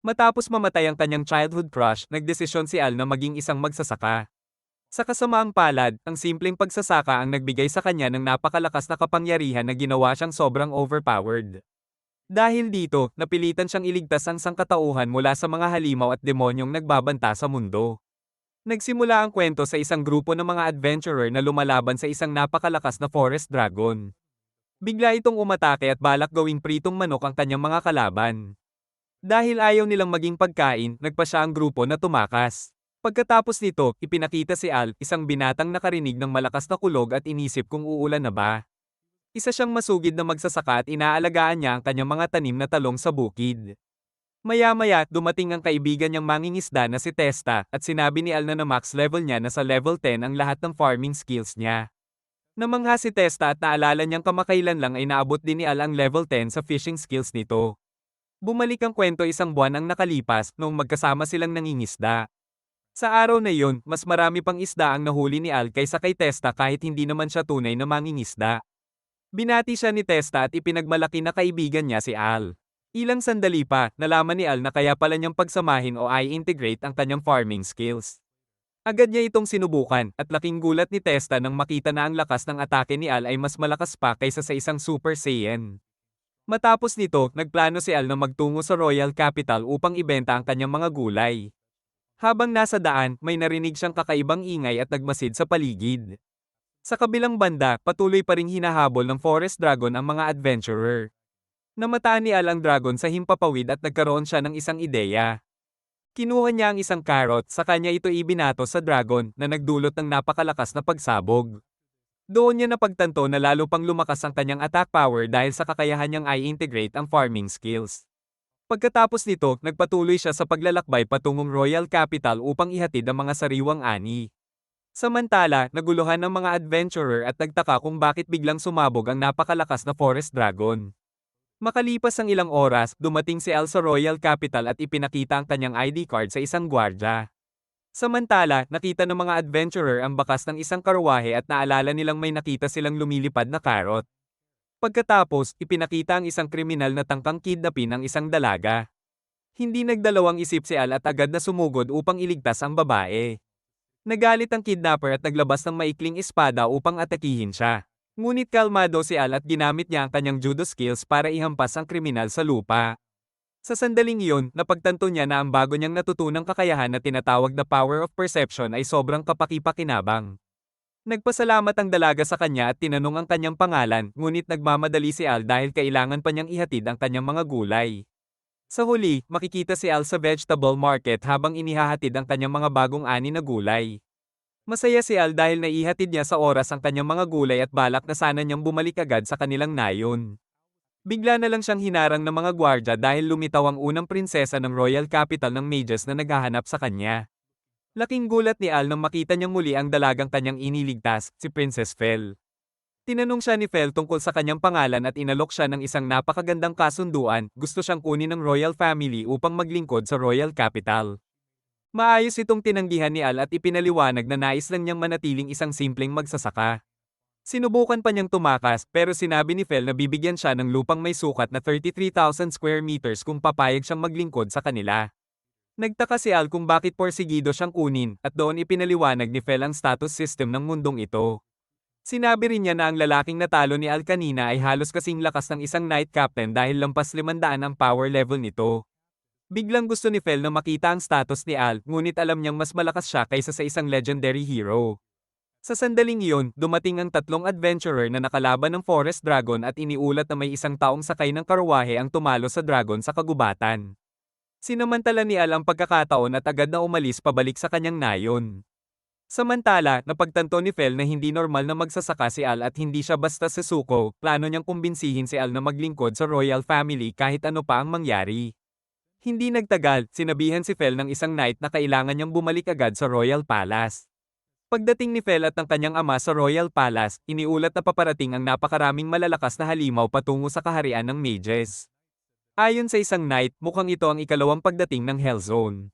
Matapos mamatay ang kanyang childhood crush, nagdesisyon si Al na maging isang magsasaka. Sa kasamaang palad, ang simpleng pagsasaka ang nagbigay sa kanya ng napakalakas na kapangyarihan na ginawa siyang sobrang overpowered. Dahil dito, napilitan siyang iligtas ang sangkatauhan mula sa mga halimaw at demonyong nagbabanta sa mundo. Nagsimula ang kwento sa isang grupo ng mga adventurer na lumalaban sa isang napakalakas na forest dragon. Bigla itong umatake at balak gawing pritong manok ang kanyang mga kalaban. Dahil ayaw nilang maging pagkain, nagpa siya ang grupo na tumakas. Pagkatapos nito, ipinakita si Al, isang binatang nakarinig ng malakas na kulog at inisip kung uulan na ba. Isa siyang masugid na magsasaka at inaalagaan niya ang kanyang mga tanim na talong sa bukid. Maya-maya, dumating ang kaibigan niyang mangingisda na si Testa at sinabi ni Al na max level niya na sa level 10 ang lahat ng farming skills niya. Namangha si Testa at naalala niyang kamakailan lang ay naabot din ni Al ang level 10 sa fishing skills nito. Bumalik ang kwento isang buwan ang nakalipas noong magkasama silang nangingisda. Sa araw na iyon, mas marami pang isda ang nahuli ni Al kaysa kay Testa kahit hindi naman siya tunay na mangingisda. Binati siya ni Testa at ipinagmalaki na kaibigan niya si Al. Ilang sandali pa, nalaman ni Al na kaya pala niyang pagsamahin o i-integrate ang kanyang farming skills. Agad niya itong sinubukan at laking gulat ni Testa nang makita na ang lakas ng atake ni Al ay mas malakas pa kaysa sa isang Super Saiyan. Matapos nito, nagplano si Al na magtungo sa Royal Capital upang ibenta ang kanyang mga gulay. Habang nasa daan, may narinig siyang kakaibang ingay at nagmasid sa paligid. Sa kabilang banda, patuloy pa ring hinahabol ng Forest Dragon ang mga adventurer. Namataan ni Al ang dragon sa himpapawid at nagkaroon siya ng isang ideya. Kinuha niya ang isang carrot, sa kanya ito ibinato sa dragon na nagdulot ng napakalakas na pagsabog. Doon niya napagtanto na lalo pang lumakas ang kanyang attack power dahil sa kakayahan niyang i-integrate ang farming skills. Pagkatapos nito, nagpatuloy siya sa paglalakbay patungong Royal Capital upang ihatid ang mga sariwang ani. Samantala, naguluhan ng mga adventurer at nagtaka kung bakit biglang sumabog ang napakalakas na forest dragon. Makalipas ang ilang oras, dumating si Al sa Royal Capital at ipinakita ang kanyang ID card sa isang gwardya. Samantala, nakita ng mga adventurer ang bakas ng isang karwahe at naalala nilang may nakita silang lumilipad na karot. Pagkatapos, ipinakita ang isang kriminal na tangkang kidnapin ang isang dalaga. Hindi nagdalawang isip si Al at agad na sumugod upang iligtas ang babae. Nagalit ang kidnapper at naglabas ng maikling espada upang atakihin siya. Ngunit kalmado si Al at ginamit niya ang kanyang judo skills para ihampas ang kriminal sa lupa. Sa sandaling iyon, napagtanto niya na ang bago niyang natutunang kakayahan na tinatawag na power of perception ay sobrang kapaki-pakinabang. Nagpasalamat ang dalaga sa kanya at tinanong ang kanyang pangalan, ngunit nagmamadali si Al dahil kailangan pa niyang ihatid ang kanyang mga gulay. Sa huli, makikita si Al sa vegetable market habang inihahatid ang kanyang mga bagong ani na gulay. Masaya si Al dahil naihatid niya sa oras ang kanyang mga gulay at balak na sana niyang bumalik agad sa kanilang nayon. Bigla na lang siyang hinarang ng mga gwardya dahil lumitaw ang unang prinsesa ng Royal Capital ng Mages na naghahanap sa kanya. Laking gulat ni Al nang makita niyang muli ang dalagang kanyang iniligtas, si Princess Fel. Tinanong siya ni Fel tungkol sa kanyang pangalan at inalok siya ng isang napakagandang kasunduan, gusto siyang kunin ng royal family upang maglingkod sa Royal Capital. Maayos itong tinanggihan ni Al at ipinaliwanag na nais lang niyang manatiling isang simpleng magsasaka. Sinubukan pa niyang tumakas pero sinabi ni Fel na bibigyan siya ng lupang may sukat na 33,000 square meters kung papayag siyang maglingkod sa kanila. Nagtaka si Al kung bakit porsigido siyang kunin at doon ipinaliwanag ni Fel ang status system ng mundong ito. Sinabi rin niya na ang lalaking natalo ni Al kanina ay halos kasing lakas ng isang knight captain dahil lampas 500 ang power level nito. Biglang gusto ni Fel na makita ang status ni Al ngunit alam niyang mas malakas siya kaysa sa isang legendary hero. Sa sandaling iyon, dumating ang tatlong adventurer na nakalaban ng Forest Dragon at iniulat na may isang taong sakay ng karwahe ang tumalo sa dragon sa kagubatan. Sinamantala ni Al ang pagkakataon at agad na umalis pabalik sa kanyang nayon. Samantala, napagtanto ni Fel na hindi normal na magsasaka si Al at hindi siya basta susuko, plano niyang kumbinsihin si Al na maglingkod sa royal family kahit ano pa ang mangyari. Hindi nagtagal, sinabihan si Fel ng isang knight na kailangan niyang bumalik agad sa Royal Palace. Pagdating ni Fel at ng kanyang ama sa Royal Palace, iniulat na paparating ang napakaraming malalakas na halimaw patungo sa kaharian ng Mages. Ayon sa isang knight, mukhang ito ang ikalawang pagdating ng Hell Zone.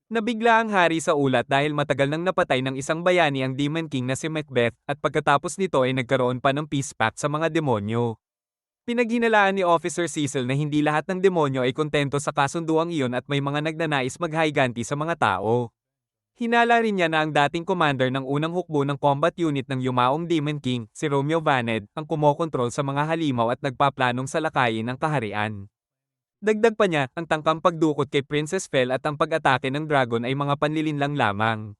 Nabigla ang hari sa ulat dahil matagal nang napatay ng isang bayani ang Demon King na si Macbeth at pagkatapos nito ay nagkaroon pa ng peace pact sa mga demonyo. Pinaghinalaan ni Officer Cecil na hindi lahat ng demonyo ay kontento sa kasunduang iyon at may mga nagnanais maghiganti sa mga tao. Hinala rin niya na ang dating commander ng unang hukbo ng combat unit ng yumaong Demon King, si Romeo Vaned, ang kumokontrol sa mga halimaw at nagpaplanong salakayin ang kaharian. Dagdag pa niya, ang tangkang pagdukot kay Princess Fel at ang pag-atake ng dragon ay mga panlilinlang lamang.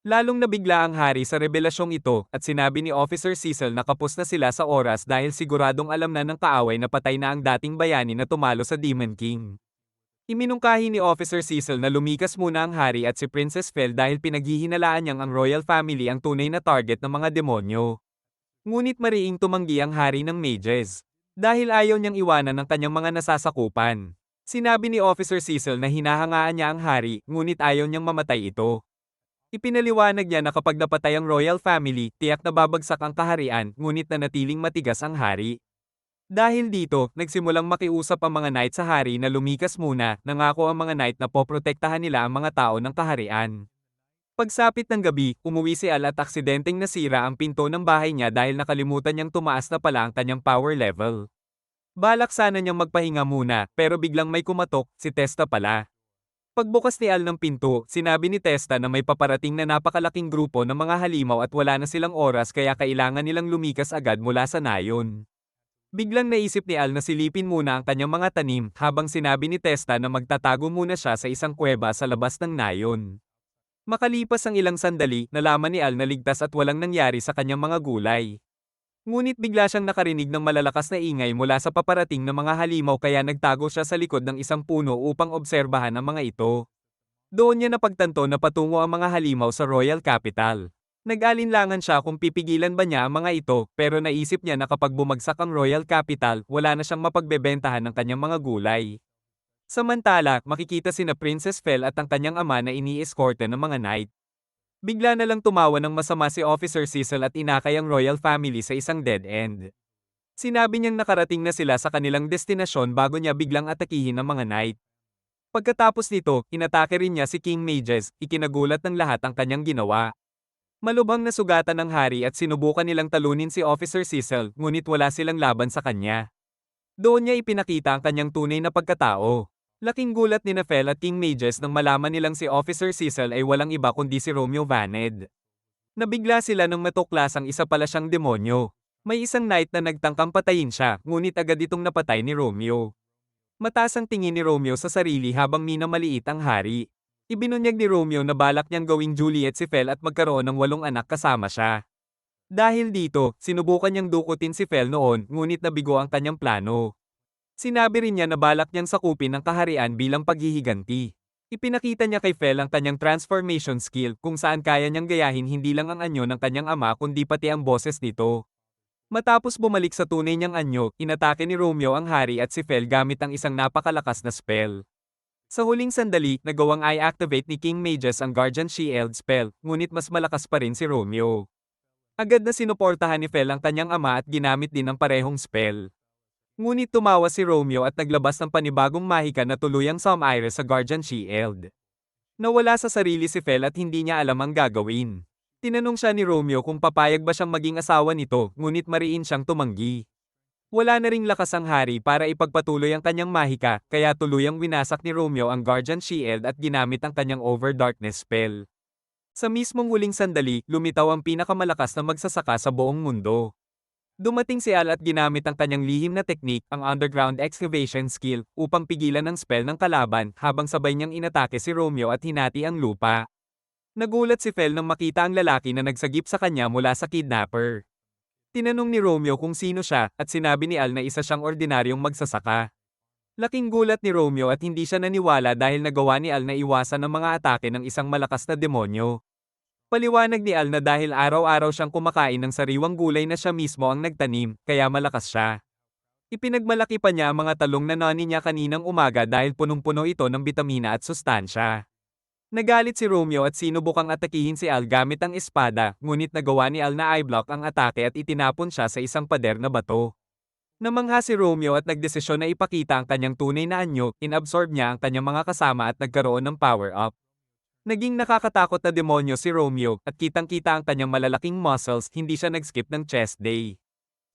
Lalong nabigla ang hari sa revelasyong ito at sinabi ni Officer Cecil na kapos na sila sa oras dahil siguradong alam na ng kaaway na patay na ang dating bayani na tumalo sa Demon King. Iminungkahi ni Officer Cecil na lumikas muna ang hari at si Princess Fel dahil pinaghihinalaan niyang ang royal family ang tunay na target ng mga demonyo. Ngunit mariing tumanggi ang hari ng mages. Dahil ayaw niyang iwanan ang kanyang mga nasasakupan. Sinabi ni Officer Cecil na hinahangaan niya ang hari, ngunit ayaw niyang mamatay ito. Ipinaliwanag niya na kapag napatay ang royal family, tiyak na babagsak ang kaharian, ngunit nanatiling matigas ang hari. Dahil dito, nagsimulang makiusap ang mga knight sa hari na lumikas muna, nangako ang mga knight na poprotektahan nila ang mga tao ng kaharian. Pagsapit ng gabi, umuwi si Al at aksidenteng nasira ang pinto ng bahay niya dahil nakalimutan niyang tumaas na pala ang kanyang power level. Balak sana niyang magpahinga muna, pero biglang may kumatok, si Testa pala. Pagbukas ni Al ng pinto, sinabi ni Testa na may paparating na napakalaking grupo ng mga halimaw at wala na silang oras kaya kailangan nilang lumikas agad mula sa nayon. Biglang naisip ni Al na silipin muna ang kanyang mga tanim habang sinabi ni Testa na magtatago muna siya sa isang kuweba sa labas ng nayon. Makalipas ang ilang sandali, nalaman ni Al na ligtas at walang nangyari sa kanyang mga gulay. Ngunit bigla siyang nakarinig ng malalakas na ingay mula sa paparating na mga halimaw kaya nagtago siya sa likod ng isang puno upang obserbahan ang mga ito. Doon niya napagtanto na patungo ang mga halimaw sa Royal Capital. Nag-alinlangan siya kung pipigilan ba niya ang mga ito, pero naisip niya na kapag bumagsak ang Royal Capital, wala na siyang mapagbebentahan ng kanyang mga gulay. Samantala, makikita sina Princess Fel at ang kanyang ama na ini-escorte ng mga knight. Bigla na lang tumawa ng masama si Officer Cecil at inakay ang royal family sa isang dead end. Sinabi niyang nakarating na sila sa kanilang destinasyon bago niya biglang atakihin ang mga knight. Pagkatapos nito, inatake rin niya si King Mages, ikinagulat ng lahat ang kanyang ginawa. Malubhang nasugatan ng hari at sinubukan nilang talunin si Officer Cecil, ngunit wala silang laban sa kanya. Doon niya ipinakita ang kanyang tunay na pagkatao. Laking gulat ni Fel at King Mages nang malaman nilang si Officer Cecil ay walang iba kundi si Romeo Vaned. Nabigla sila nang matuklasang isa pala siyang demonyo. May isang knight na nagtangkang patayin siya, ngunit agad itong napatay ni Romeo. Mataas ang tingin ni Romeo sa sarili habang minamaliit ang hari. Ibinunyag ni Romeo na balak niyang gawing Juliet si Fel at magkaroon ng 8 anak kasama siya. Dahil dito, sinubukan niyang dukutin si Fel noon, ngunit nabigo ang kanyang plano. Sinabi rin niya na balak niyang sakupin ang kaharian bilang paghihiganti. Ipinakita niya kay Fel ang kanyang transformation skill kung saan kaya niyang gayahin hindi lang ang anyo ng kanyang ama kundi pati ang boses nito. Matapos bumalik sa tunay niyang anyo, inatake ni Romeo ang hari at si Fel gamit ang isang napakalakas na spell. Sa huling sandali, nagawang i-activate ni King Mages ang Guardian Shield spell, ngunit mas malakas pa rin si Romeo. Agad na sinuportahan ni Fel ang kanyang ama at ginamit din ang parehong spell. Ngunit tumawa si Romeo at naglabas ng panibagong mahika na tuluyang sumire sa Guardian Shield. Nawala sa sarili si Fel at hindi niya alam ang gagawin. Tinanong siya ni Romeo kung papayag ba siyang maging asawa nito, ngunit mariin siyang tumanggi. Wala na ring lakas ang hari para ipagpatuloy ang kanyang mahika, kaya tuluyang winasak ni Romeo ang Guardian Shield at ginamit ang kanyang Over Darkness spell. Sa mismong huling sandali, lumitaw ang pinakamalakas na magsasaka sa buong mundo. Dumating si Al at ginamit ang kanyang lihim na teknik, ang underground excavation skill, upang pigilan ang spell ng kalaban habang sabay niyang inatake si Romeo at hinati ang lupa. Nagulat si Fel nang makita ang lalaki na nagsagip sa kanya mula sa kidnapper. Tinanong ni Romeo kung sino siya at sinabi ni Al na isa siyang ordinaryong magsasaka. Laking gulat ni Romeo at hindi siya naniwala dahil nagawa ni Al na iwasan ang mga atake ng isang malakas na demonyo. Paliwanag ni Al na dahil araw-araw siyang kumakain ng sariwang gulay na siya mismo ang nagtanim, kaya malakas siya. Ipinagmalaki pa niya ang mga talong na nani niya kaninang umaga dahil punong-puno ito ng bitamina at sustansya. Nagalit si Romeo at sinubukang atakihin si Al gamit ang espada, ngunit nagawa ni Al na i-block ang atake at itinapon siya sa isang pader na bato. Namangha si Romeo at nagdesisyon na ipakita ang kanyang tunay na anyo, inabsorb niya ang kanyang mga kasama at nagkaroon ng power-up. Naging nakakatakot na demonyo si Romeo at kitang-kita ang kanyang malalaking muscles, hindi siya nag-skip ng chest day.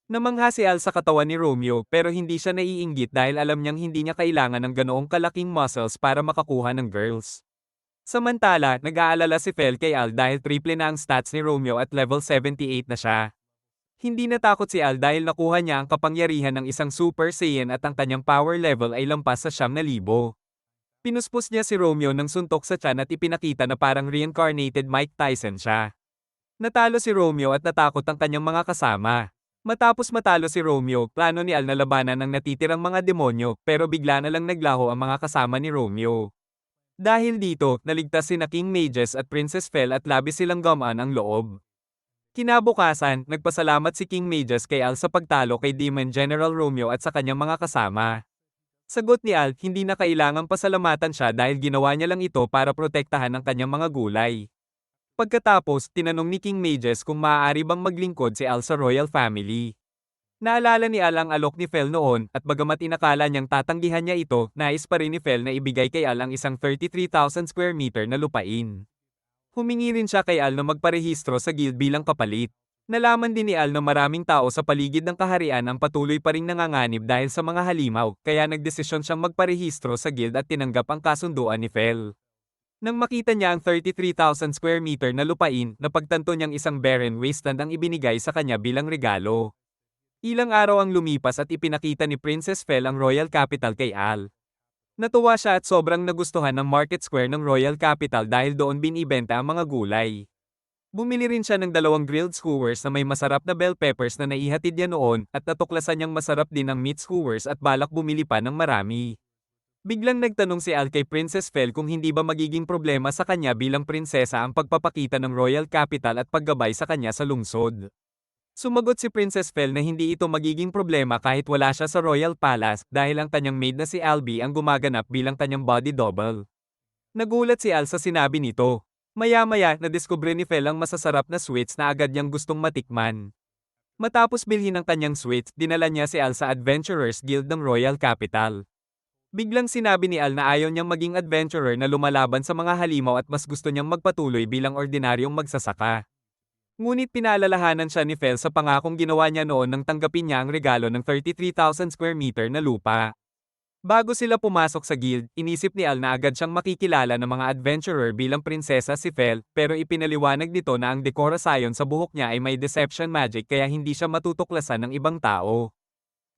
Namangha si Al sa katawan ni Romeo pero hindi siya naiinggit dahil alam niyang hindi niya kailangan ng ganoong kalaking muscles para makakuha ng girls. Samantala, nag-aalala si Fel kay Al dahil triple na ang stats ni Romeo at level 78 na siya. Hindi natakot si Al dahil nakuha niya ang kapangyarihan ng isang Super Saiyan at ang kanyang power level ay lampas sa 9,000. Pinuspos niya si Romeo ng suntok sa tiyan at ipinakita na parang reincarnated Mike Tyson siya. Natalo si Romeo at natakot ang kanyang mga kasama. Matapos matalo si Romeo, plano ni Al na labanan ang natitirang mga demonyo pero bigla na lang naglaho ang mga kasama ni Romeo. Dahil dito, naligtas sina King Magus at Princess Fel at labis silang gumaan ang loob. Kinabukasan, nagpasalamat si King Magus kay Al sa pagtalo kay Demon General Romeo at sa kanyang mga kasama. Sagot ni Al, hindi na kailangang pasalamatan siya dahil ginawa niya lang ito para protektahan ang kanyang mga gulay. Pagkatapos, tinanong ni King Magus kung maaari bang maglingkod si Al sa royal family. Naalala ni Al ang alok ni Fel noon at bagamat inakala niyang tatanggihan niya ito, nais pa rin ni Fel na ibigay kay Al ang isang 33,000 square meter na lupain. Humingi rin siya kay Al na magparehistro sa guild bilang kapalit. Nalaman din ni Al na maraming tao sa paligid ng kaharian ang patuloy pa ring nanganganib dahil sa mga halimaw, kaya nagdesisyon siyang magparehistro sa guild at tinanggap ang kasunduan ni Fel. Nang makita niya ang 33,000 square meter na lupain, napagtanto niyang isang barren wasteland ang ibinigay sa kanya bilang regalo. Ilang araw ang lumipas at ipinakita ni Princess Fel ang royal capital kay Al. Natuwa siya at sobrang nagustuhan ng market square ng royal capital dahil doon binibenta ang mga gulay. Bumili rin siya ng 2 grilled skewers na may masarap na bell peppers na naihatid niya noon at natuklasan niyang masarap din ang meat skewers at balak bumili pa ng marami. Biglang nagtanong si Al kay Princess Fel kung hindi ba magiging problema sa kanya bilang prinsesa ang pagpapakita ng royal capital at paggabay sa kanya sa lungsod. Sumagot si Princess Fel na hindi ito magiging problema kahit wala siya sa royal palace dahil ang kanyang maid na si Albie ang gumaganap bilang kanyang body double. Nagulat si Al sa sinabi nito. Maya-maya, nadiskubre ni Fel ang masasarap na sweets na agad niyang gustong matikman. Matapos bilhin ang kanyang sweets, dinala niya si Al sa Adventurers Guild ng Royal Capital. Biglang sinabi ni Al na ayaw niyang maging adventurer na lumalaban sa mga halimaw at mas gusto niyang magpatuloy bilang ordinaryong magsasaka. Ngunit pinaalalahanan siya ni Fel sa pangakong ginawa niya noon nang tanggapin niya ang regalo ng 33,000 square meter na lupa. Bago sila pumasok sa guild, inisip ni Al na agad siyang makikilala ng mga adventurer bilang prinsesa si Fel, pero ipinaliwanag nito na ang dekorasyon sa buhok niya ay may deception magic kaya hindi siya matutuklasan ng ibang tao.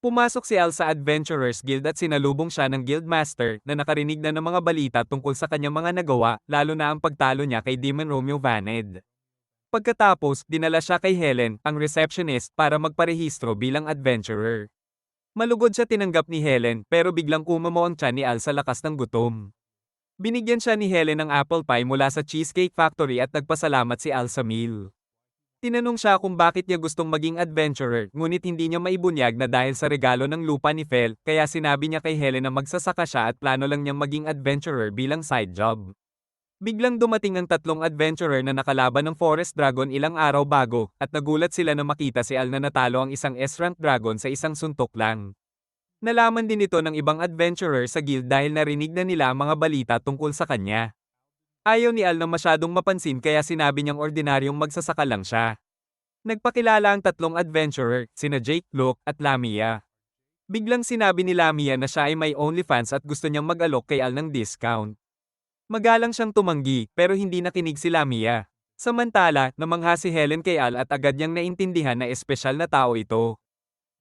Pumasok si Al sa Adventurers Guild at sinalubong siya ng Guildmaster na nakarinig na ng mga balita tungkol sa kanyang mga nagawa, lalo na ang pagtalo niya kay Demon Romeo Vaned. Pagkatapos, dinala siya kay Helen, ang receptionist, para magparehistro bilang adventurer. Malugod siya tinanggap ni Helen pero biglang kumamo ang tiyan ni Al sa lakas ng gutom. Binigyan siya ni Helen ng apple pie mula sa Cheesecake Factory at nagpasalamat si Al sa meal. Tinanong siya kung bakit niya gustong maging adventurer, ngunit hindi niya maibunyag na dahil sa regalo ng lupa ni Fel, kaya sinabi niya kay Helen na magsasaka siya at plano lang niyang maging adventurer bilang side job. Biglang dumating ang 3 adventurer na nakalaban ng Forest Dragon ilang araw bago, at nagulat sila na makita si Al na natalo ang isang S-rank dragon sa isang suntok lang. Nalaman din ito ng ibang adventurer sa guild dahil narinig na nila ang mga balita tungkol sa kanya. Ayaw ni Al na masyadong mapansin kaya sinabi niyang ordinaryong magsasaka lang siya. Nagpakilala ang 3 adventurer, sina Jake, Luke, at Lamia. Biglang sinabi ni Lamia na siya ay may OnlyFans at gusto niyang mag-alok kay Al ng discount. Magalang siyang tumanggi, pero hindi nakinig si Lamia. Samantala, namangha si Helen kay Al at agad niyang naintindihan na espesyal na tao ito.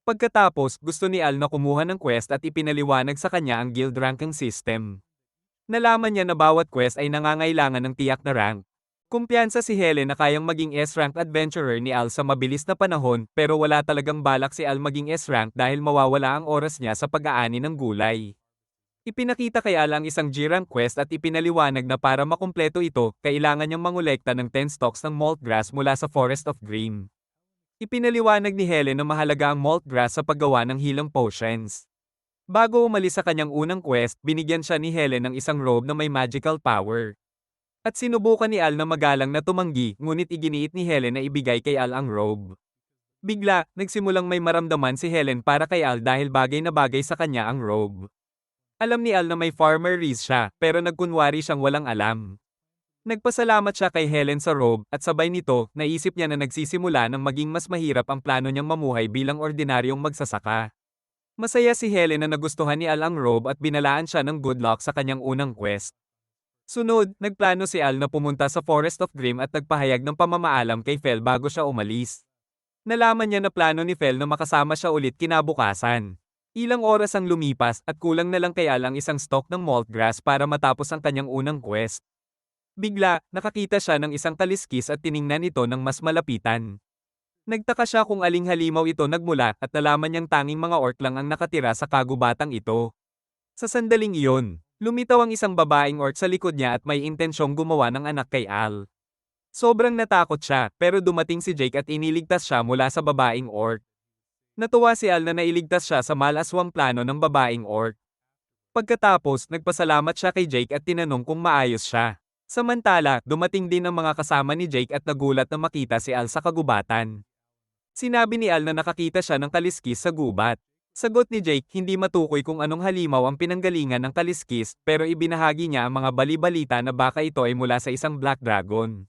Pagkatapos, gusto ni Al na kumuha ng quest at ipinaliwanag sa kanya ang guild ranking system. Nalaman niya na bawat quest ay nangangailangan ng tiyak na rank. Kumpiyansa si Helen na kayang maging S-rank adventurer ni Al sa mabilis na panahon pero wala talagang balak si Al maging S-rank dahil mawawala ang oras niya sa pag-aani ng gulay. Ipinakita kay Al ang isang G-rank quest at ipinaliwanag na para makumpleto ito, kailangan niyang mangolekta ng 10 stalks ng malt grass mula sa Forest of Dream. Ipinaliwanag ni Helen na mahalaga ang malt grass sa paggawa ng healing potions. Bago umalis sa kanyang unang quest, binigyan siya ni Helen ng isang robe na may magical power. At sinubukan ni Al na magalang na tumanggi, ngunit iginiit ni Helen na ibigay kay Al ang robe. Bigla, nagsimulang may maramdaman si Helen para kay Al dahil bagay na bagay sa kanya ang robe. Alam ni Al na may farmer race siya, pero nagkunwari siyang walang alam. Nagpasalamat siya kay Helen sa robe, at sabay nito, naisip niya na nagsisimula ng maging mas mahirap ang plano niyang mamuhay bilang ordinaryong magsasaka. Masaya si Helen na nagustuhan ni Al ang robe at binalaan siya ng good luck sa kanyang unang quest. Sunod, nagplano si Al na pumunta sa Forest of Grimm at nagpahayag ng pamamaalam kay Fel bago siya umalis. Nalaman niya na plano ni Fel na makasama siya ulit kinabukasan. Ilang oras ang lumipas at kulang na lang kay Al ang isang stalk ng malt grass para matapos ang kanyang unang quest. Bigla, nakakita siya ng isang kaliskis at tiningnan ito ng mas malapitan. Nagtaka siya kung aling halimaw ito nagmula at nalaman niyang tanging mga orc lang ang nakatira sa kagubatang ito. Sa sandaling iyon, lumitaw ang isang babaeng orc sa likod niya at may intensyong gumawa ng anak kay Al. Sobrang natakot siya, pero dumating si Jake at iniligtas siya mula sa babaeng orc. Natuwa si Al na nailigtas siya sa malaswang plano ng babaeng orc. Pagkatapos, nagpasalamat siya kay Jake at tinanong kung maayos siya. Samantala, dumating din ang mga kasama ni Jake at nagulat na makita si Al sa kagubatan. Sinabi ni Al na nakakita siya ng kaliskis sa gubat. Sagot ni Jake, hindi matukoy kung anong halimaw ang pinanggalingan ng kaliskis, pero ibinahagi niya ang mga bali-balita na baka ito ay mula sa isang Black Dragon.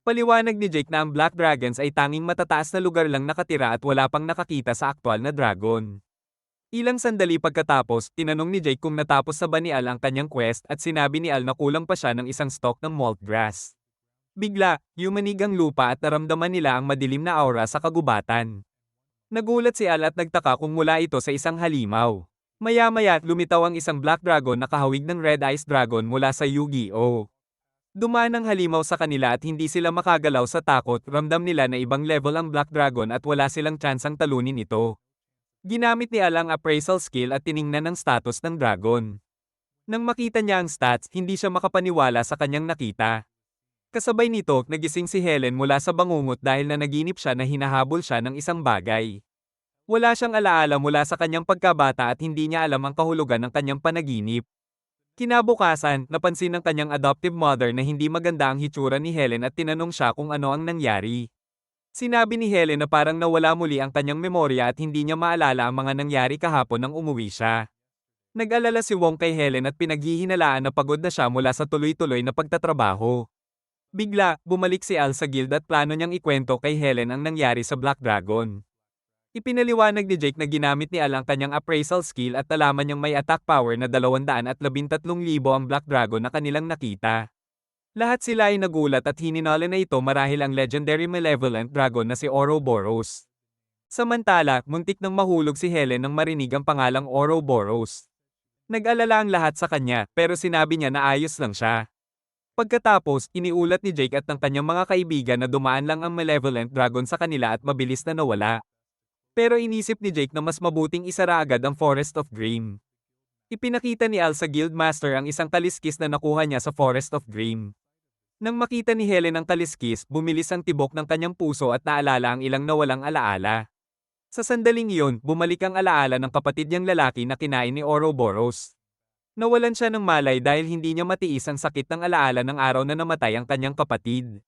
Paliwanag ni Jake na ang Black Dragons ay tanging matataas na lugar lang nakatira at wala pang nakakita sa aktwal na dragon. Ilang sandali pagkatapos, tinanong ni Jake kung natapos sa ba ni Al ang kanyang quest at sinabi ni Al na kulang pa siya ng isang stalk ng malt grass. Bigla, yumanig ang lupa at naramdaman nila ang madilim na aura sa kagubatan. Nagulat si Al at nagtaka kung mula ito sa isang halimaw. Maya-maya, lumitaw ang isang Black Dragon na kahawig ng Red Ice Dragon mula sa Yu-Gi-Oh! Dumaan ang halimaw sa kanila at hindi sila makagalaw sa takot, ramdam nila na ibang level ang Black Dragon at wala silang tsansang talunin ito. Ginamit ni Al ang appraisal skill at tiningnan ang status ng dragon. Nang makita niya ang stats, hindi siya makapaniwala sa kanyang nakita. Kasabay nito, nagising si Helen mula sa bangungot dahil na naginip siya na hinahabol siya ng isang bagay. Wala siyang alaala mula sa kanyang pagkabata at hindi niya alam ang kahulugan ng kanyang panaginip. Kinabukasan, napansin ng kanyang adoptive mother na hindi maganda ang hitsura ni Helen at tinanong siya kung ano ang nangyari. Sinabi ni Helen na parang nawala muli ang kanyang memorya at hindi niya maalala ang mga nangyari kahapon nang umuwi siya. Nag-alala si Wong kay Helen at pinaghihinalaan na pagod na siya mula sa tuloy-tuloy na pagtatrabaho. Bigla, bumalik si Al sa guild at plano niyang ikwento kay Helen ang nangyari sa Black Dragon. Ipinaliwanag ni Jake na ginamit ni Al ang kanyang appraisal skill at nalaman niyang may attack power na 213,000 ang Black Dragon na kanilang nakita. Lahat sila ay nagulat at hininala na ito marahil ang legendary malevolent dragon na si Ouroboros. Samantala, muntik nang mahulog si Helen nang marinig ang pangalang Ouroboros. Nag-alala ang lahat sa kanya, pero sinabi niya na ayos lang siya. Pagkatapos, iniulat ni Jake at ng kanyang mga kaibigan na dumaan lang ang malevolent dragon sa kanila at mabilis na nawala. Pero inisip ni Jake na mas mabuting isara agad ang Forest of Grimm. Ipinakita ni Al sa Guildmaster ang isang kaliskis na nakuha niya sa Forest of Grimm. Nang makita ni Helen ang kaliskis, bumilis ang tibok ng kanyang puso at naalala ang ilang nawalang alaala. Sa sandaling iyon, bumalik ang alaala ng kapatid niyang lalaki na kinain ni Ouroboros. Nawalan siya ng malay dahil hindi niya matiis ang sakit ng alaala ng araw na namatay ang kanyang kapatid.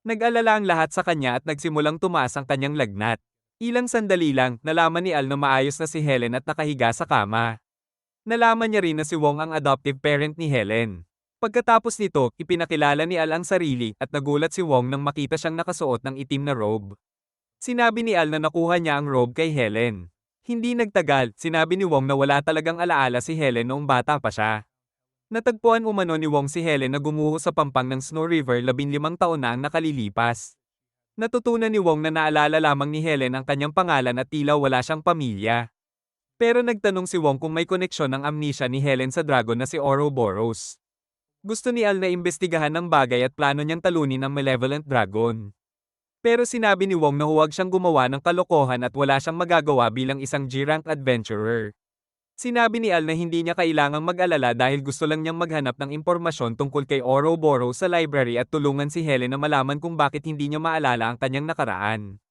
Nag-alala ang lahat sa kanya at nagsimulang tumaas ang kanyang lagnat. Ilang sandali lang, nalaman ni Al na maayos na si Helen at nakahiga sa kama. Nalaman niya rin na si Wong ang adoptive parent ni Helen. Pagkatapos nito, ipinakilala ni Al ang sarili at nagulat si Wong nang makita siyang nakasuot ng itim na robe. Sinabi ni Al na nakuha niya ang robe kay Helen. Hindi nagtagal, sinabi ni Wong na wala talagang alaala si Helen noong bata pa siya. Natagpuan umano ni Wong si Helen na gumuho sa pampang ng Snow River 15 taon na ang nakalilipas. Natutunan ni Wong na naalala lamang ni Helen ang kanyang pangalan at tila wala siyang pamilya. Pero nagtanong si Wong kung may koneksyon ng amnesia ni Helen sa dragon na si Ouroboros. Gusto ni Al na imbestigahan ng bagay at plano niyang talunin ang malevolent dragon. Pero sinabi ni Wong na huwag siyang gumawa ng kalokohan at wala siyang magagawa bilang isang G-rank adventurer. Sinabi ni Al na hindi niya kailangang mag-alala dahil gusto lang niyang maghanap ng impormasyon tungkol kay Ouroboros sa library at tulungan si Helen na malaman kung bakit hindi niya maalala ang kanyang nakaraan.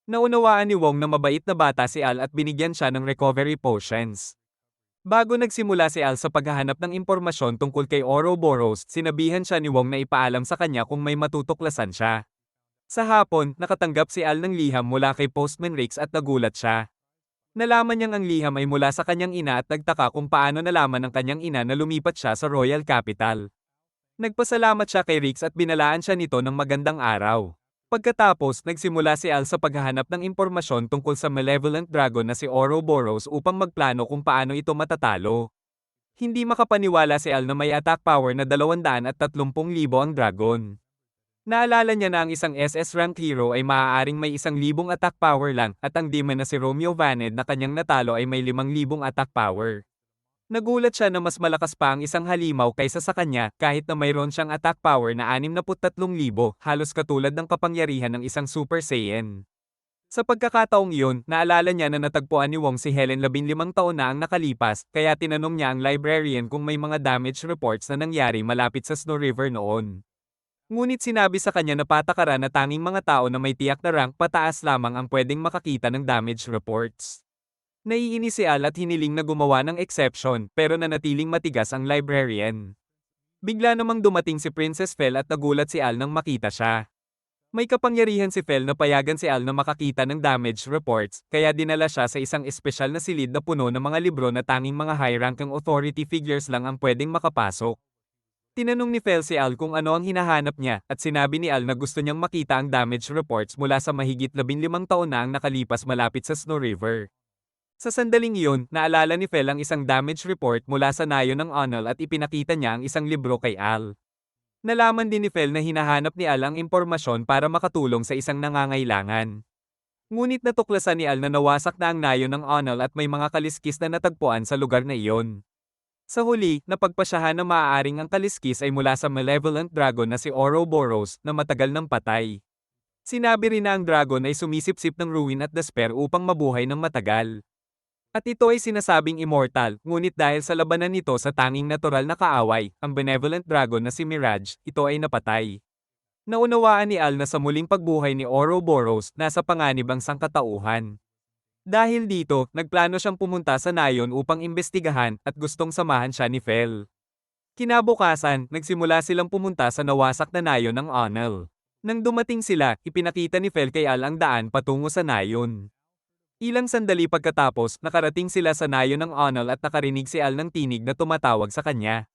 Naunawaan ni Wong na mabait na bata si Al at binigyan siya ng recovery potions. Bago nagsimula si Al sa paghahanap ng impormasyon tungkol kay Ouroboros, sinabihan siya ni Wong na ipaalam sa kanya kung may matutuklasan siya. Sa hapon, nakatanggap si Al ng liham mula kay Postman Rix at nagulat siya. Nalaman niyang ang liham ay mula sa kanyang ina at nagtaka kung paano nalaman ng kanyang ina na lumipat siya sa Royal Capital. Nagpasalamat siya kay Rix at binalaan siya nito ng magandang araw. Pagkatapos, nagsimula si Al sa paghahanap ng impormasyon tungkol sa malevolent dragon na si Ouroboros upang magplano kung paano ito matatalo. Hindi makapaniwala si Al na may attack power na 230,000 ang dragon. Naalala niya na ang isang SS rank hero ay maaaring may 1,000 attack power lang at ang demon na si Romeo Vaned na kanyang natalo ay may 5,000 attack power. Nagulat siya na mas malakas pa ang isang halimaw kaysa sa kanya kahit na mayroon siyang attack power na 63,000, halos katulad ng kapangyarihan ng isang Super Saiyan. Sa pagkakataong iyon, naalala niya na natagpuan ni Wong si Helen 15 taon na ang nakalipas, kaya tinanong niya ang librarian kung may mga damage reports na nangyari malapit sa Snow River noon. Ngunit sinabi sa kanya na patakaran na tanging mga tao na may tiyak na rank pataas lamang ang pwedeng makakita ng damage reports. Naiinis si Al at hiniling na gumawa ng exception, pero nanatiling matigas ang librarian. Bigla namang dumating si Princess Fel at nagulat si Al nang makita siya. May kapangyarihan si Fel na payagan si Al na makakita ng damage reports, kaya dinala siya sa isang espesyal na silid na puno ng mga libro na tanging mga high-ranking authority figures lang ang pwedeng makapasok. Tinanong ni Fel si Al kung ano ang hinahanap niya, at sinabi ni Al na gusto niyang makita ang damage reports mula sa mahigit 15 taon na ang nakalipas malapit sa Snow River. Sa sandaling iyon, naalala ni Fel ang isang damage report mula sa nayo ng Onel at ipinakita niya ang isang libro kay Al. Nalaman din ni Fel na hinahanap ni Al ang impormasyon para makatulong sa isang nangangailangan. Ngunit natuklasan ni Al na nawasak na ang nayo ng Onel at may mga kaliskis na natagpuan sa lugar na iyon. Sa huli, napagpasyahan na maaaring ang kaliskis ay mula sa malevolent dragon na si Ouroboros na matagal nang patay. Sinabi rin na ang dragon ay sumisipsip ng ruin at despair upang mabuhay ng matagal. At ito ay sinasabing immortal, ngunit dahil sa labanan nito sa tanging natural na kaaway, ang benevolent dragon na si Mirage, ito ay napatay. Naunawaan ni Al na sa muling pagbuhay ni Ouroboros, nasa panganib ang sangkatauhan. Dahil dito, nagplano siyang pumunta sa nayon upang imbestigahan at gustong samahan siya ni Fel. Kinabukasan, nagsimula silang pumunta sa nawasak na nayon ng Onel. Nang dumating sila, ipinakita ni Fel kay Al ang daan patungo sa nayon. Ilang sandali pagkatapos, nakarating sila sa nayon ng Onel at nakarinig si Al ng tinig na tumatawag sa kanya.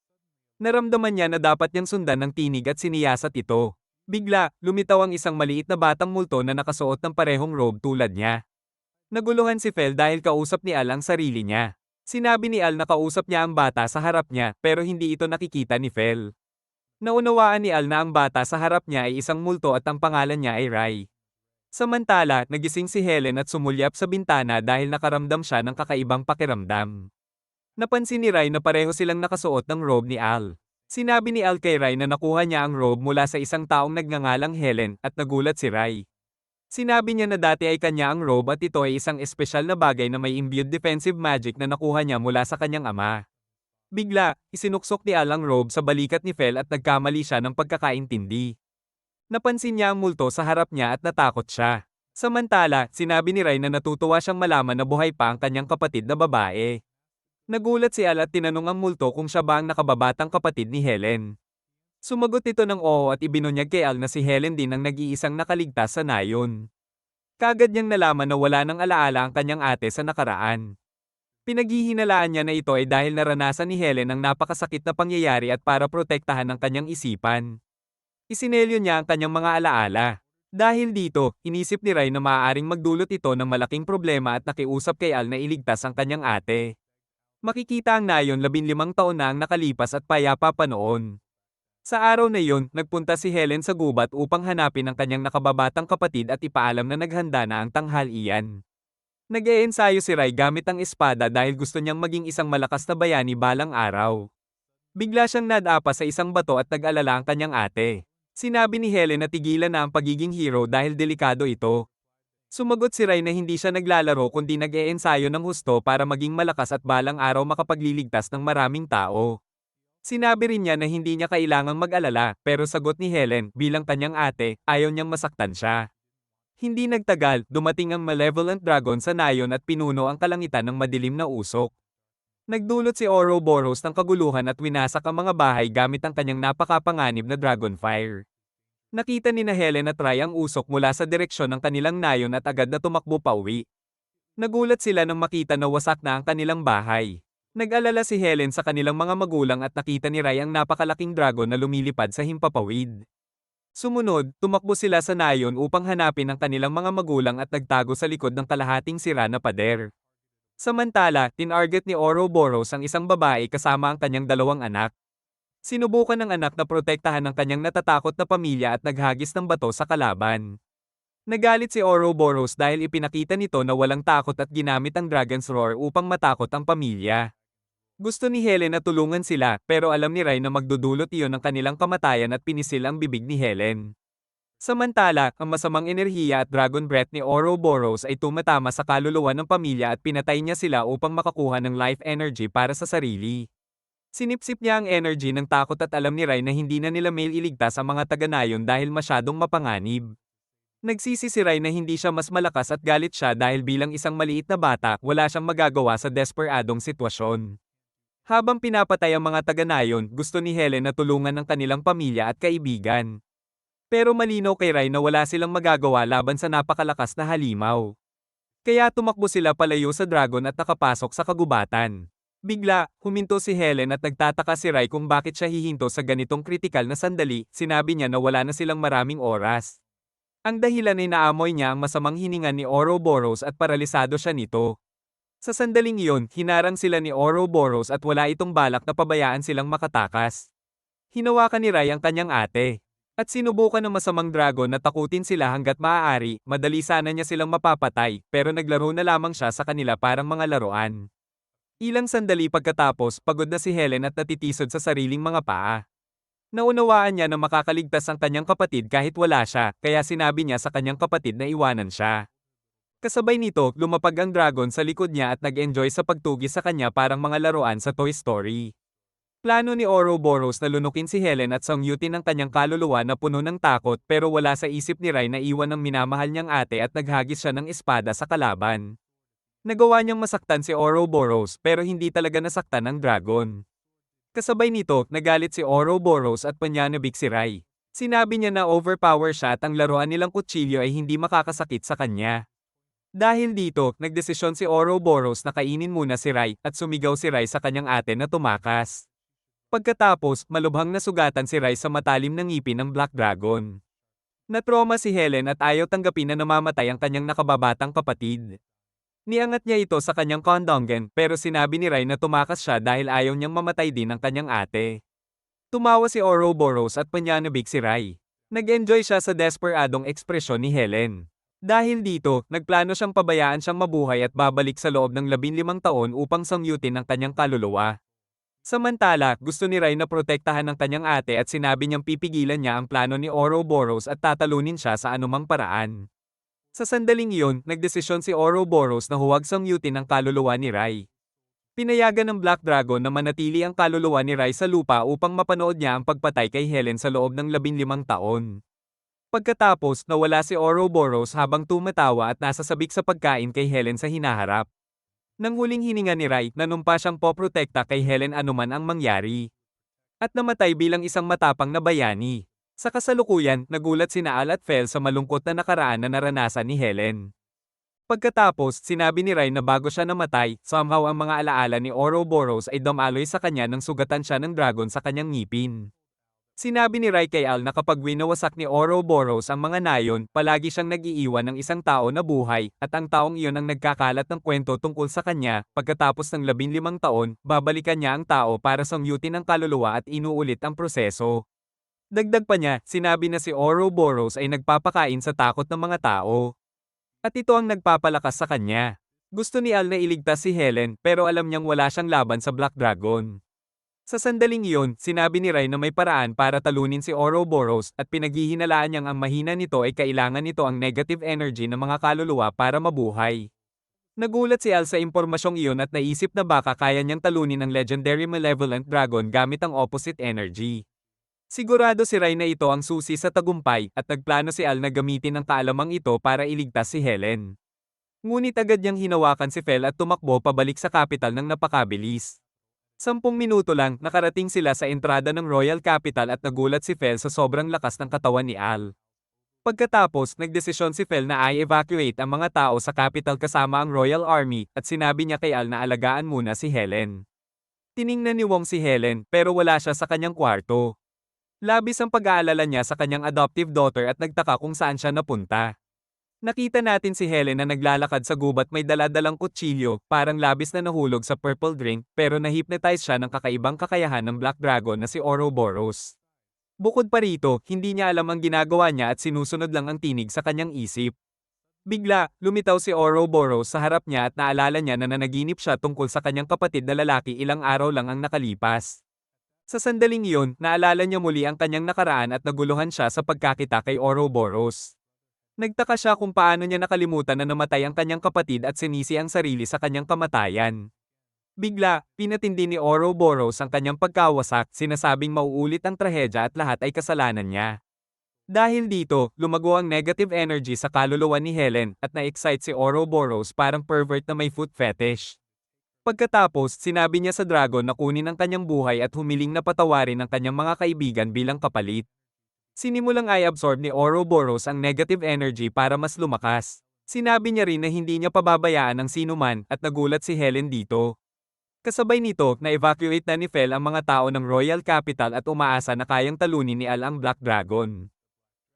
Naramdaman niya na dapat niyang sundan ng tinig at siniyasat ito. Bigla, lumitaw ang isang maliit na batang multo na nakasuot ng parehong robe tulad niya. Naguluhan si Fel dahil kausap ni Al ang sarili niya. Sinabi ni Al na kausap niya ang bata sa harap niya pero hindi ito nakikita ni Fel. Naunawaan ni Al na ang bata sa harap niya ay isang multo at ang pangalan niya ay Rai. Samantala, nagising si Helen at sumulyap sa bintana dahil nakaramdam siya ng kakaibang pakiramdam. Napansin ni Rai na pareho silang nakasuot ng robe ni Al. Sinabi ni Al kay Rai na nakuha niya ang robe mula sa isang taong nagngangalang Helen at nagulat si Rai. Sinabi niya na dati ay kanya ang robe at ito ay isang espesyal na bagay na may imbued defensive magic na nakuha niya mula sa kanyang ama. Bigla, isinuksok ni Al ang robe sa balikat ni Fel at nagkamali siya ng pagkakaintindi. Napansin niya ang multo sa harap niya at natakot siya. Samantala, sinabi ni Rai na natutuwa siyang malaman na buhay pa ang kanyang kapatid na babae. Nagulat si Al at tinanong ang multo kung siya ba ang nakababatang kapatid ni Helen. Sumagot ito ng oo at ibinunyag kay Al na si Helen din ang nag-iisang nakaligtas sa nayon. Kagad niyang nalaman na wala nang alaala ang kanyang ate sa nakaraan. Pinaghihinalaan niya na ito ay dahil naranasan ni Helen ang napakasakit na pangyayari at para protektahan ang kanyang isipan. Isinelyo niya ang kanyang mga alaala. Dahil dito, inisip ni Rai na maaaring magdulot ito ng malaking problema at nakiusap kay Al na iligtas ang kanyang ate. Makikita ang nayon 15 taon na ang nakalipas at payapa pa noon. Sa araw na iyon, nagpunta si Helen sa gubat upang hanapin ang kanyang nakababatang kapatid at ipaalam na naghanda na ang tanghalian. Nag-iensayo si Rai gamit ang espada dahil gusto niyang maging isang malakas na bayani balang araw. Bigla siyang nadapa sa isang bato at nag-alala ang kanyang ate. Sinabi ni Helen na tigilan na ang pagiging hero dahil delikado ito. Sumagot si Rai na hindi siya naglalaro kundi nag-iensayo ng husto para maging malakas at balang araw makapagliligtas ng maraming tao. Sinabi rin niya na hindi niya kailangang mag-alala, pero sagot ni Helen, bilang kanyang ate, ayaw niyang masaktan siya. Hindi nagtagal, dumating ang malevolent dragon sa nayon at pinuno ang kalangitan ng madilim na usok. Nagdulot si Ouroboros ng kaguluhan at winasak ang mga bahay gamit ang kanyang napakapanganib na dragon fire. Nakita ni na Helen at Rai ang usok mula sa direksyon ng kanilang nayon at agad na tumakbo pauwi. Nagulat sila nang makita na wasak na ang kanilang bahay. Nag-alala si Helen sa kanilang mga magulang at nakita ni Rai ang napakalaking dragon na lumilipad sa himpapawid. Sumunod, tumakbo sila sa nayon upang hanapin ang kanilang mga magulang at nagtago sa likod ng kalahating sira na pader. Samantala, tinarget ni Ouroboros ang isang babae kasama ang kanyang dalawang anak. Sinubukan ng anak na protektahan ang kanyang natatakot na pamilya at naghagis ng bato sa kalaban. Nagalit si Ouroboros dahil ipinakita nito na walang takot at ginamit ang Dragon's Roar upang matakot ang pamilya. Gusto ni Helen na tulungan sila, pero alam ni Rai na magdudulot iyon ng kanilang kamatayan at pinisil ang bibig ni Helen. Samantala, ang masamang enerhiya at dragon breath ni Ouroboros ay tumatama sa kaluluwa ng pamilya at pinatay niya sila upang makakuha ng life energy para sa sarili. Sinipsip niya ang energy ng takot at alam ni Rai na hindi na nila iligtas ang mga taga-nayon dahil masyadong mapanganib. Nagsisi si Rai na hindi siya mas malakas at galit siya dahil bilang isang maliit na bata, wala siyang magagawa sa desperadong sitwasyon. Habang pinapatay ang mga taga-nayon, gusto ni Helen na tulungan ang kanilang pamilya at kaibigan. Pero malinaw kay Rai na wala silang magagawa laban sa napakalakas na halimaw. Kaya tumakbo sila palayo sa dragon at nakapasok sa kagubatan. Bigla, huminto si Helen at nagtataka si Rai kung bakit siya hihinto sa ganitong kritikal na sandali, sinabi niya na wala na silang maraming oras. Ang dahilan ay naamoy niya ang masamang hininga ni Ouroboros at paralisado siya nito. Sa sandaling iyon, hinarang sila ni Ouroboros at wala itong balak na pabayaan silang makatakas. Hinawakan ni Rai ang kanyang ate. At sinubukan ng masamang dragon na takutin sila hanggat maaari, madali sana niya silang mapapatay, pero naglaro na lamang siya sa kanila parang mga laruan. Ilang sandali pagkatapos, pagod na si Helen at natitisod sa sariling mga paa. Naunawaan niya na makakaligtas ang kanyang kapatid kahit wala siya, kaya sinabi niya sa kanyang kapatid na iwanan siya. Kasabay nito, lumapag ang dragon sa likod niya at nag-enjoy sa pagtugis sa kanya parang mga laruan sa Toy Story. Plano ni Ouroboros na lunukin si Helen at sangyutin ang kanyang kaluluwa na puno ng takot pero wala sa isip ni Rai na iwan ang minamahal niyang ate at naghagis siya ng espada sa kalaban. Nagawa niyang masaktan si Ouroboros pero hindi talaga nasaktan ang dragon. Kasabay nito, nagalit si Ouroboros at panyanabik si Rai. Sinabi niya na overpower siya at ang laruan nilang kutsilyo ay hindi makakasakit sa kanya. Dahil dito, nagdesisyon si Ouroboros na kainin muna si Rai at sumigaw si Rai sa kanyang ate na tumakas. Pagkatapos, malubhang nasugatan si Rai sa matalim na ngipin ng Black Dragon. Natroma si Helen at ayaw tanggapin na namamatay ang kanyang nakababatang kapatid. Niangat niya ito sa kanyang kondongen pero sinabi ni Rai na tumakas siya dahil ayaw niyang mamatay din ang kanyang ate. Tumawa si Ouroboros at panyanabik si Rai. Nag-enjoy siya sa desperadong ekspresyon ni Helen. Dahil dito, nagplano siyang pabayaan siyang mabuhay at babalik sa loob ng 15 taon upang samyutin ang kanyang kaluluwa. Samantala, gusto ni Rai na protektahan ang kanyang ate at sinabi niyang pipigilan niya ang plano ni Ouroboros at tatalunin siya sa anumang paraan. Sa sandaling iyon, nagdesisyon si Ouroboros na huwag samyutin ang kaluluwa ni Rai. Pinayagan ng Black Dragon na manatili ang kaluluwa ni Rai sa lupa upang mapanood niya ang pagpatay kay Helen sa loob ng 15 taon. Pagkatapos, nawala si Ouroboros habang tumatawa at nasasabik sa pagkain kay Helen sa hinaharap. Nang huling hininga ni Rai, nanumpa siyang poprotekta kay Helen anuman ang mangyari. At namatay bilang isang matapang na bayani. Sa kasalukuyan, nagulat sina Al at Fel sa malungkot na nakaraan na naranasan ni Helen. Pagkatapos, sinabi ni Rai na bago siya namatay, somehow ang mga alaala ni Ouroboros ay dumaloy sa kanya nang sugatan siya ng dragon sa kanyang ngipin. Sinabi ni Rai kay Al na kapag winawasak ni Ouroboros ang mga nayon, palagi siyang nag-iiwan ng isang tao na buhay, at ang taong iyon ang nagkakalat ng kwento tungkol sa kanya. Pagkatapos ng 15 taon, babalikan niya ang tao para samyutin ang kaluluwa at inuulit ang proseso. Dagdag pa niya, sinabi na si Ouroboros ay nagpapakain sa takot ng mga tao. At ito ang nagpapalakas sa kanya. Gusto ni Al na iligtas si Helen, pero alam niyang wala siyang laban sa Black Dragon. Sa sandaling iyon, sinabi ni Rai na may paraan para talunin si Ouroboros at pinaghihinalaan niyang ang mahina nito ay kailangan nito ang negative energy ng mga kaluluwa para mabuhay. Nagulat si Al sa impormasyong iyon at naisip na baka kaya niyang talunin ang legendary malevolent dragon gamit ang opposite energy. Sigurado si Rai na ito ang susi sa tagumpay at nagplano si Al na gamitin ang kaalamang ito para iligtas si Helen. Ngunit agad niyang hinawakan si Fel at tumakbo pabalik sa kapital ng napakabilis. 10 minuto lang, nakarating sila sa entrada ng Royal Capital at nagulat si Fel sa sobrang lakas ng katawan ni Al. Pagkatapos, nagdesisyon si Fel na i-evacuate ang mga tao sa capital kasama ang Royal Army at sinabi niya kay Al na alagaan muna si Helen. Tiningnan ni Wong si Helen pero wala siya sa kanyang kwarto. Labis ang pag-aalala niya sa kanyang adoptive daughter at nagtaka kung saan siya napunta. Nakita natin si Helen na naglalakad sa gubat may dala-dalang kutsilyo, parang labis na nahulog sa purple drink pero na-hypnotize siya ng kakaibang kakayahan ng Black Dragon na si Ouroboros. Bukod pa rito, hindi niya alam ang ginagawa niya at sinusunod lang ang tinig sa kanyang isip. Bigla, lumitaw si Ouroboros sa harap niya at naalala niya na nanaginip siya tungkol sa kanyang kapatid na lalaki ilang araw lang ang nakalipas. Sa sandaling iyon, naalala niya muli ang kanyang nakaraan at naguluhan siya sa pagkakita kay Ouroboros. Nagtaka siya kung paano niya nakalimutan na namatay ang kanyang kapatid at sinisi ang sarili sa kanyang kamatayan. Bigla, pinatindi ni Ouroboros ang kanyang pagkawasak, sinasabing mauulit ang trahedya at lahat ay kasalanan niya. Dahil dito, lumago ang negative energy sa kaluluwa ni Helen at na-excite si Ouroboros parang pervert na may foot fetish. Pagkatapos, sinabi niya sa dragon na kunin ang kanyang buhay at humiling na patawarin ang kanyang mga kaibigan bilang kapalit. Sinimulang i-absorb ni Ouroboros ang negative energy para mas lumakas. Sinabi niya rin na hindi niya pababayaan ang sinuman at nagulat si Helen dito. Kasabay nito, na-evacuate na ni Fel ang mga tao ng Royal Capital at umaasa na kayang talunin ni Al ang Black Dragon.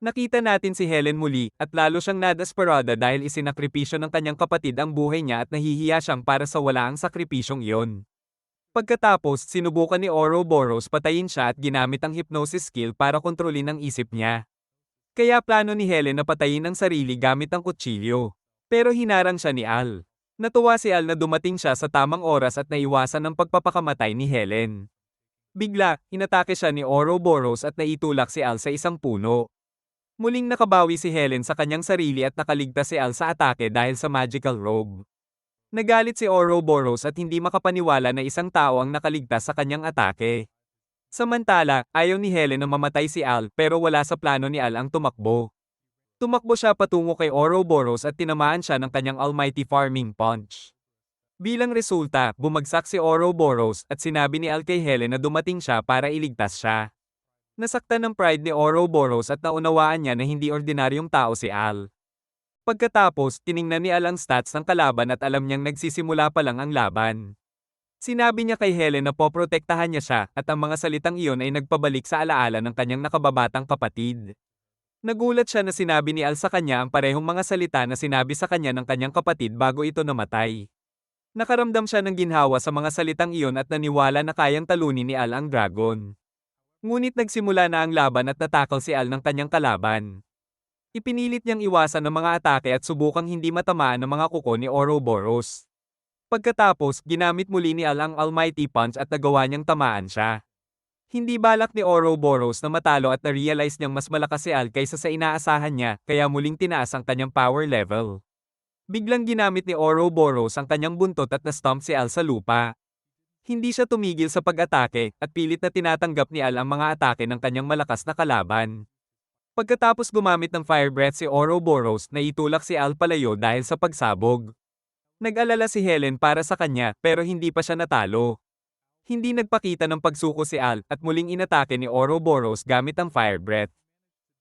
Nakita natin si Helen muli at lalo siyang nadesperada dahil isinakripisyo ng kanyang kapatid ang buhay niya at nahihiya siyang para sa walaang sakripisyong iyon. Pagkatapos, sinubukan ni Ouroboros patayin siya at ginamit ang hypnosis skill para kontrolin ang isip niya. Kaya plano ni Helen na patayin ang sarili gamit ang kutsilyo. Pero hinarang siya ni Al. Natuwa si Al na dumating siya sa tamang oras at naiwasan ang pagpapakamatay ni Helen. Bigla, inatake siya ni Ouroboros at naitulak si Al sa isang puno. Muling nakabawi si Helen sa kanyang sarili at nakaligtas si Al sa atake dahil sa magical robe. Nagalit si Ouroboros at hindi makapaniwala na isang tao ang nakaligtas sa kanyang atake. Samantala, ayaw ni Helen na mamatay si Al pero wala sa plano ni Al ang tumakbo. Tumakbo siya patungo kay Ouroboros at tinamaan siya ng kanyang almighty farming punch. Bilang resulta, bumagsak si Ouroboros at sinabi ni Al kay Helen na dumating siya para iligtas siya. Nasaktan ng pride ni Ouroboros at naunawaan niya na hindi ordinaryong tao si Al. Pagkatapos, tiningnan ni Al ang stats ng kalaban at alam niyang nagsisimula pa lang ang laban. Sinabi niya kay Helen na poprotektahan niya siya at ang mga salitang iyon ay nagpabalik sa alaala ng kanyang nakababatang kapatid. Nagulat siya na sinabi ni Al sa kanya ang parehong mga salita na sinabi sa kanya ng kanyang kapatid bago ito namatay. Nakaramdam siya ng ginhawa sa mga salitang iyon at naniwala na kayang talunin ni Al ang dragon. Ngunit nagsimula na ang laban at natakal si Al ng kanyang kalaban. Ipinilit niyang iwasan ang mga atake at subukang hindi matamaan ng mga kuko ni Ouroboros. Pagkatapos, ginamit muli ni Al ang Almighty Punch at nagawa niyang tamaan siya. Hindi balak ni Ouroboros na matalo at na-realize niyang mas malakas si Al kaysa sa inaasahan niya, kaya muling tinaas ang kanyang power level. Biglang ginamit ni Ouroboros ang kanyang buntot at na-stomp si Al sa lupa. Hindi siya tumigil sa pag-atake, at pilit na tinatanggap ni Al ang mga atake ng kanyang malakas na kalaban. Pagkatapos gumamit ng fire breath si Ouroboros, naitulak si Al palayo dahil sa pagsabog. Nag-alala si Helen para sa kanya, pero hindi pa siya natalo. Hindi nagpakita ng pagsuko si Al at muling inatake ni Ouroboros gamit ang fire breath.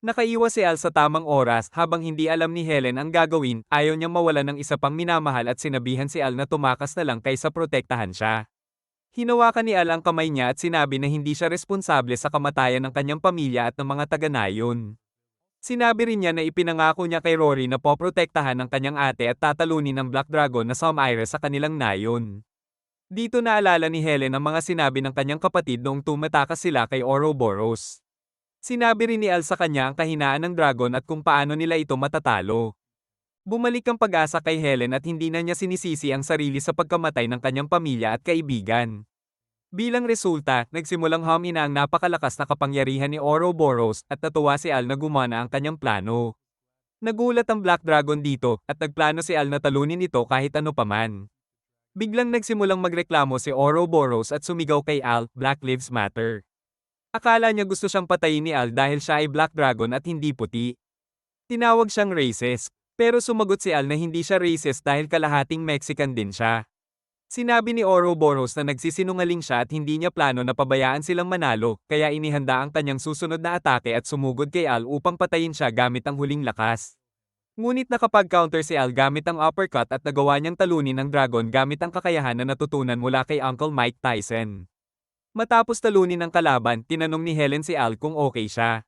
Nakaiwas si Al sa tamang oras habang hindi alam ni Helen ang gagawin, ayaw niyang mawalan ng isa pang minamahal at sinabihan si Al na tumakas na lang kaysa protektahan siya. Hinawakan ni Al ang kamay niya at sinabi na hindi siya responsable sa kamatayan ng kanyang pamilya at ng mga taga-nayon. Sinabi rin niya na ipinangako niya kay Rory na poprotektahan ng kanyang ate at tatalunin ng Black Dragon na Somaira sa kanilang nayon. Dito naalala ni Helen ang mga sinabi ng kanyang kapatid noong tumatakas sila kay Ouroboros. Sinabi rin ni Al sa kanya ang kahinaan ng dragon at kung paano nila ito matatalo. Bumalik ang pag-asa kay Helen at hindi na niya sinisisi ang sarili sa pagkamatay ng kanyang pamilya at kaibigan. Bilang resulta, nagsimulang humina ang napakalakas na kapangyarihan ni Ouroboros at natuwa si Al na gumana ang kanyang plano. Nagulat ang Black Dragon dito at nagplano si Al na talunin ito kahit ano paman. Biglang nagsimulang magreklamo si Ouroboros at sumigaw kay Al, Black Lives Matter. Akala niya gusto siyang patayin ni Al dahil siya ay Black Dragon at hindi puti. Tinawag siyang racist, pero sumagot si Al na hindi siya racist dahil kalahating Mexican din siya. Sinabi ni Ouroboros na nagsisinungaling siya at hindi niya plano na pabayaan silang manalo, kaya inihanda ang kanyang susunod na atake at sumugod kay Al upang patayin siya gamit ang huling lakas. Ngunit nakapag-counter si Al gamit ang uppercut at nagawa niyang talunin ang dragon gamit ang kakayahan na natutunan mula kay Uncle Mike Tyson. Matapos talunin ng kalaban, tinanong ni Helen si Al kung okay siya.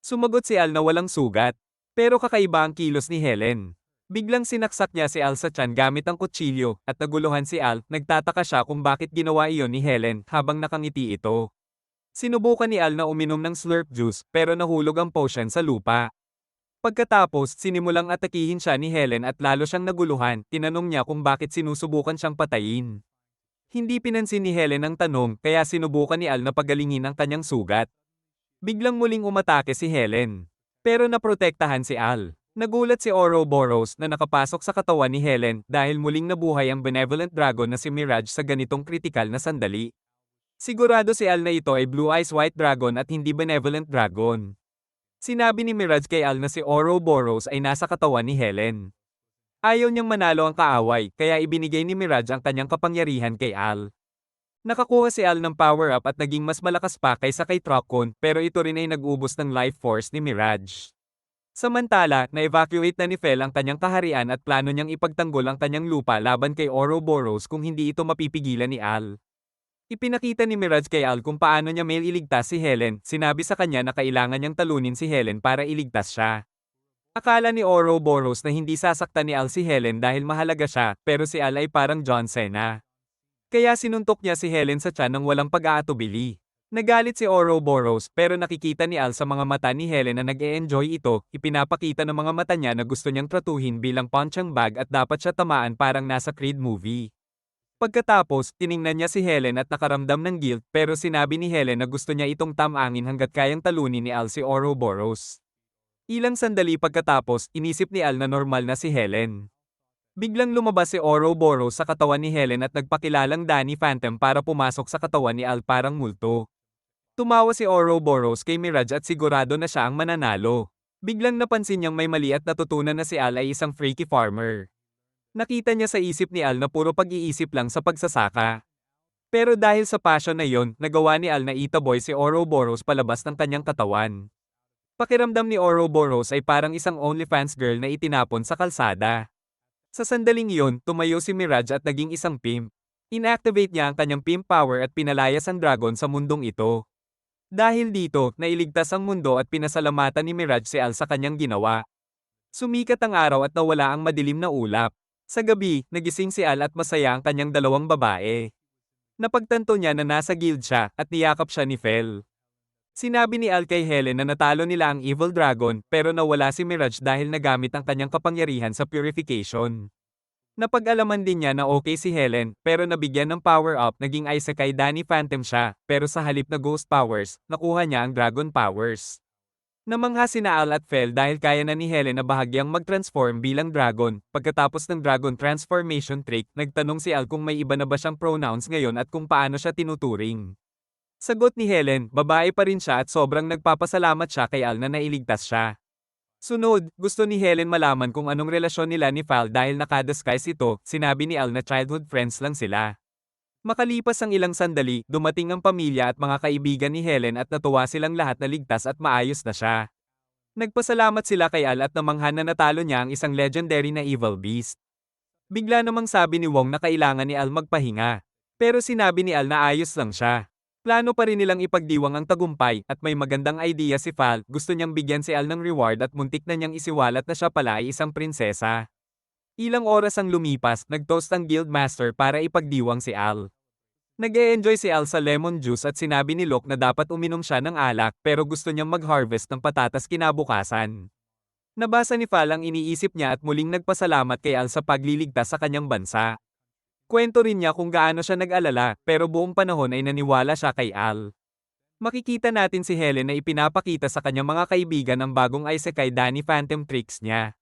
Sumagot si Al na walang sugat. Pero kakaiba ang kilos ni Helen. Biglang sinaksak niya si Al sa tiyan gamit ang kutsilyo, at naguluhan si Al, nagtataka siya kung bakit ginawa iyon ni Helen habang nakangiti ito. Sinubukan ni Al na uminom ng slurp juice pero nahulog ang potion sa lupa. Pagkatapos, sinimulang atakihin siya ni Helen at lalo siyang naguluhan, tinanong niya kung bakit sinusubukan siyang patayin. Hindi pinansin ni Helen ang tanong kaya sinubukan ni Al na pagalingin ang kanyang sugat. Biglang muling umatake si Helen. Pero naprotektahan si Al. Nagulat si Ouroboros na nakapasok sa katawan ni Helen dahil muling nabuhay ang benevolent dragon na si Mirage sa ganitong kritikal na sandali. Sigurado si Al na ito ay Blue Eyes White Dragon at hindi benevolent dragon. Sinabi ni Mirage kay Al na si Ouroboros ay nasa katawan ni Helen. Ayaw niyang manalo ang kaaway, kaya ibinigay ni Mirage ang kanyang kapangyarihan kay Al. Nakakuha si Al ng power-up at naging mas malakas pa kaysa kay Trocon, pero ito rin ay nag-ubos ng life force ni Mirage. Samantala, na-evacuate na ni Fel ang kanyang kaharian at plano niyang ipagtanggol ang kanyang lupa laban kay Ouroboros kung hindi ito mapipigilan ni Al. Ipinakita ni Mirage kay Al kung paano niya may iligtas si Helen, sinabi sa kanya na kailangan niyang talunin si Helen para iligtas siya. Akala ni Ouroboros na hindi sasaktan ni Al si Helen dahil mahalaga siya, pero si Al ay parang John Cena. Kaya sinuntok niya si Helen sa tiyan ng walang pag-aatubili. Nagalit si Ouroboros pero nakikita ni Al sa mga mata ni Helen na nag-e-enjoy ito, ipinapakita ng mga mata niya na gusto niyang tratuhin bilang punching bag at dapat siya tamaan parang nasa Creed movie. Pagkatapos, tiningnan niya si Helen at nakaramdam ng guilt pero sinabi ni Helen na gusto niya itong tamangin hanggat kayang talunin ni Al si Ouroboros. Ilang sandali pagkatapos, inisip ni Al na normal na si Helen. Biglang lumabas si Ouroboros sa katawan ni Helen at nagpakilalang Danny Phantom para pumasok sa katawan ni Al parang multo. Tumawa si Ouroboros kay Mirage at sigurado na siya ang mananalo. Biglang napansin niyang may mali at natutunan na si Al ay isang freaky farmer. Nakita niya sa isip ni Al na puro pag-iisip lang sa pagsasaka. Pero dahil sa passion na yon, nagawa ni Al na itaboy si Ouroboros palabas ng kanyang katawan. Pakiramdam ni Ouroboros ay parang isang OnlyFans girl na itinapon sa kalsada. Sa sandaling iyon, tumayo si Mirage at naging isang pimp. Inactivate niya ang kanyang pimp power at pinalayas ang dragon sa mundong ito. Dahil dito, nailigtas ang mundo at pinasalamatan ni Mirage si Al sa kanyang ginawa. Sumikat ang araw at nawala ang madilim na ulap. Sa gabi, nagising si Al at masaya ang kanyang dalawang babae. Napagtanto niya na nasa guild siya at niyakap siya ni Fel. Sinabi ni Al kay Helen na natalo nila ang Evil Dragon pero nawala si Mirage dahil nagamit ang kanyang kapangyarihan sa purification. Napag-alaman din niya na okay si Helen pero nabigyan ng power-up naging Isekai Danny Phantom siya pero sa halip na ghost powers, nakuha niya ang dragon powers. Namangha sina Al at Fel dahil kaya na ni Helen na bahagyang mag-transform bilang dragon. Pagkatapos ng dragon transformation trick, nagtanong si Al kung may iba na ba siyang pronouns ngayon at kung paano siya tinuturing. Sagot ni Helen, babae pa rin siya at sobrang nagpapasalamat siya kay Al na nailigtas siya. Sunod, gusto ni Helen malaman kung anong relasyon nila ni Val dahil nakadisguise ito, sinabi ni Al na childhood friends lang sila. Makalipas ang ilang sandali, dumating ang pamilya at mga kaibigan ni Helen at natuwa silang lahat na ligtas at maayos na siya. Nagpasalamat sila kay Al at namangha na natalo niya ang isang legendary na evil beast. Bigla namang sabi ni Wong na kailangan ni Al magpahinga. Pero sinabi ni Al na ayos lang siya. Plano pa rin nilang ipagdiwang ang tagumpay at may magandang idea si Val, gusto niyang bigyan si Al ng reward at muntik na niyang isiwalat na siya pala ay isang prinsesa. Ilang oras ang lumipas, nag-toast ang guildmaster para ipagdiwang si Al. Nag-e-enjoy si Al sa lemon juice at sinabi ni Locke na dapat uminom siya ng alak pero gusto niyang mag-harvest ng patatas kinabukasan. Nabasa ni Val ang iniisip niya at muling nagpasalamat kay Al sa pagliligtas sa kanyang bansa. Kwento rin niya kung gaano siya nag-alala pero buong panahon ay naniwala siya kay Al. Makikita natin si Helen na ipinapakita sa kanyang mga kaibigan ang bagong Isekai Danny Phantom tricks niya.